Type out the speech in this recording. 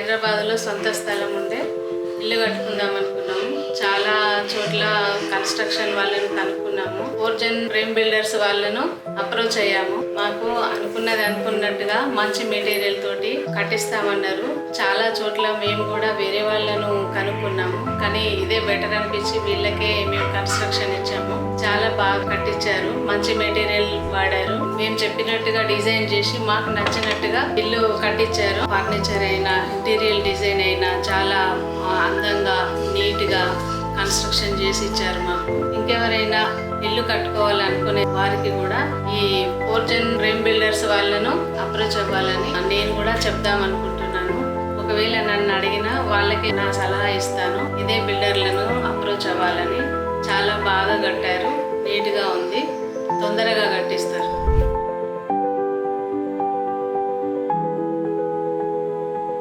హైదరాబాద్లో సొంత స్థలం ఉండే ఇల్లు కట్టుకుందాం అనుకున్నాము. చాలా చోట్ల కన్స్ట్రక్షన్ వాళ్ళని కనుక్కున్నాము. ఫోర్జన్ ఫ్రేమ్ బిల్డర్స్ వాళ్ళను అప్రోచ్ అయ్యాము. మాకు అనుకున్నట్టుగా మంచి మెటీరియల్ తోటి కట్టిస్తామన్నారు. చాలా చోట్ల మేము కూడా వేరే వాళ్ళను కనుక్కున్నాము, కానీ ఇదే బెటర్ అనిపించి వీళ్ళకే మేము కన్స్ట్రక్షన్ ఇచ్చాము. చాలా బాగా కట్టించారు, మంచి మెటీరియల్ వాడారు. మేము చెప్పినట్టుగా డిజైన్ చేసి మాకు నచ్చినట్టుగా ఇల్లు కట్టించారు. ఫర్నిచర్ అయినా ఇంటీరియర్ డిజైన్ అయినా చాలా అందంగా నీట్ గా కన్స్ట్రక్షన్ చేసి ఇచ్చారు మాకు. ఇంకెవరైనా ఇల్లు కట్టుకోవాలనుకునే వారికి కూడా ఈ ఫోర్జన్ ఫ్రేమ్ బిల్డర్స్ వాళ్ళను అప్రోచ్ అవ్వాలని నేను కూడా చెప్దామనుకుంటున్నాను. ఒకవేళ నన్ను అడిగినా వాళ్ళకి నా సలహా ఇస్తాను, ఇదే బిల్డర్లను అప్రోచ్ అవ్వాలని. చాలా బాగా కట్టారు, నీట్గా ఉంది, తొందరగా కట్టిస్తారు.